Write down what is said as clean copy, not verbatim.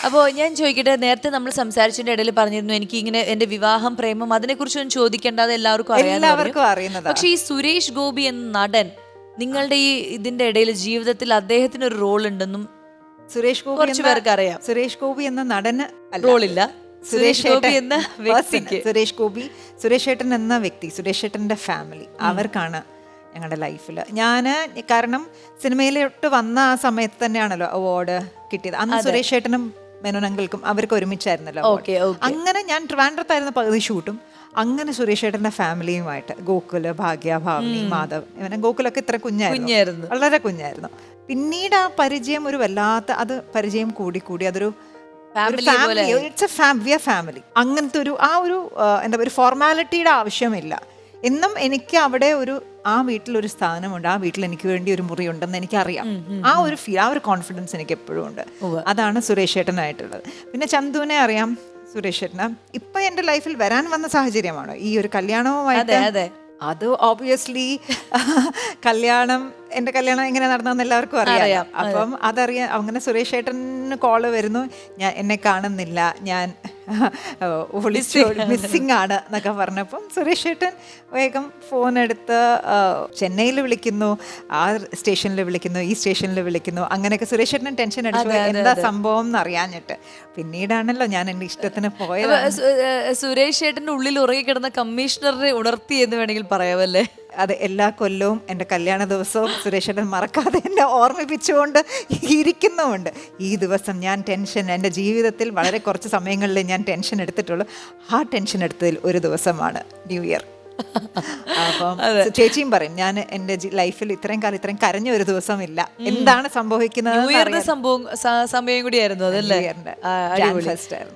അപ്പോൾ ഞാൻ ചോദിക്കട്ടെ, നേരത്തെ നമ്മൾ സംസാരിച്ചതിന്റെ ഇടയിൽ പറഞ്ഞിരുന്നു എനിക്ക് ഇങ്ങനെ എന്റെ വിവാഹം, പ്രേമം അതിനെക്കുറിച്ചൊന്നും ചോദിക്കേണ്ടത് എല്ലാവർക്കും അറിയുന്നത്. പക്ഷെ ഈ സുരേഷ് ഗോപി എന്ന നടൻ നിങ്ങളുടെ ഈ ഇതിന്റെ ഇടയിൽ ജീവിതത്തിൽ അദ്ദേഹത്തിന് ഒരു റോൾ ഉണ്ടെന്നും സുരേഷ് ഗോപി കുറച്ചു പേർക്ക് അറിയാം. സുരേഷ് ഗോപി എന്ന നടന് റോളില്ല, സുരേഷ് ഗോപി എന്ന വ്യക്തിക്ക്. സുരേഷ് ഏട്ടൻ എന്ന വ്യക്തി, സുരേഷ് ഏട്ടൻ്റെ ഫാമിലി, അവർക്കാണ് ഞങ്ങളുടെ ലൈഫിൽ. കാരണം സിനിമയിലോട്ട് വന്ന ആ സമയത്ത് തന്നെയാണല്ലോ അവാർഡ് കിട്ടിയത്. അന്ന് സുരേഷ് ഏട്ടനും മെനോനങ്കൾക്കും അവർക്ക് ഒരുമിച്ചായിരുന്നല്ലോ. അങ്ങനെ ഞാൻ ട്രിവാൻഡ്രത്തായിരുന്നു പകുതി ഷൂട്ടും. അങ്ങനെ സുരേഷ് ഏട്ടൻ്റെ ഫാമിലിയുമായിട്ട് ഗോകുല്, ഭാഗ്യ, ഭാവനി, മാധവ്, ഇവനെ ഗോകുലൊക്കെ ഇത്ര കുഞ്ഞായിരുന്നു, വളരെ കുഞ്ഞായിരുന്നു. പിന്നീട് ആ പരിചയം ഒരു വല്ലാത്ത പരിചയം കൂടി അതൊരു ഫാമിലി. അങ്ങനത്തെ ഒരു എന്താ ഒരു ഫോർമാലിറ്റിയുടെ ആവശ്യമില്ല. എന്നും എനിക്ക് അവിടെ ആ വീട്ടിലൊരു സ്ഥാനമുണ്ട്, ആ വീട്ടിൽ എനിക്ക് വേണ്ടി ഒരു മുറി ഉണ്ടെന്ന് എനിക്കറിയാം. ആ ഒരു ഫീൽ, ആ ഒരു കോൺഫിഡൻസ് എനിക്ക് എപ്പോഴും ഉണ്ട്. അതാണ് സുരേഷ് ഏട്ടനായിട്ടുള്ളത്. പിന്നെ ചന്തുവിനെ അറിയാം, സുരേഷ് ഏട്ടന് ഇപ്പൊ എന്റെ ലൈഫിൽ വരാൻ വന്ന സാഹചര്യമാണോ ഈ ഒരു കല്യാണവുമായിട്ട്. അത് ഓബ്വിയസ്ലി എന്റെ കല്യാണം എങ്ങനെ നടന്നെന്ന് എല്ലാവർക്കും അറിയാം. അപ്പം അതറിയാം. അങ്ങനെ സുരേഷ് ഏട്ടന് കോള് വരുന്നു, എന്നെ കാണുന്നില്ല, ഞാൻ മിസ്സിംഗ് ആണ് എന്നൊക്കെ പറഞ്ഞപ്പം സുരേഷ് ഏട്ടൻ വേഗം ഫോൺ എടുത്ത് ചെന്നൈയിൽ വിളിക്കുന്നു, ആ സ്റ്റേഷനിൽ വിളിക്കുന്നു, ഈ സ്റ്റേഷനിൽ വിളിക്കുന്നു. അങ്ങനെയൊക്കെ സുരേഷ് ഏട്ടൻ ടെൻഷൻ അടിച്ചു, എന്താ സംഭവം എന്ന് അറിയാഞ്ഞിട്ട്. പിന്നീടാണല്ലോ ഞാൻ എന്റെ ഇഷ്ടത്തിന് പോയത്. സുരേഷ് ഏട്ടന്റെ ഉള്ളിൽ ഉറങ്ങിക്കിടന്ന കമ്മീഷണറെ ഉണർത്തി എന്ന് വേണമെങ്കിൽ പറയാമല്ലേ. അത് എല്ലാ കൊല്ലവും എൻ്റെ കല്യാണ ദിവസവും സുരേഷ് ഏട്ടൻ മറക്കാതെ എന്നെ ഓർമ്മിപ്പിച്ചുകൊണ്ട് ഇരിക്കുന്നുമുണ്ട്. ഈ ദിവസം ഞാൻ എൻ്റെ ജീവിതത്തിൽ വളരെ കുറച്ച് സമയങ്ങളിൽ ഞാൻ ടെൻഷൻ എടുത്തിട്ടുള്ളൂ. ആ ടെൻഷൻ എടുത്തതിൽ ഒരു ദിവസമാണ് ന്യൂ ഇയർ. അപ്പം ചേച്ചിയും പറയും, ഞാൻ എൻ്റെ ലൈഫിൽ ഇത്രയും കാലം ഇത്രയും കരഞ്ഞ ഒരു ദിവസമില്ല. എന്താണ് സംഭവിക്കുന്നത് സമയം കൂടിയായിരുന്നു അതല്ലേ. ഫസ്റ്റ് ആയിരുന്നു.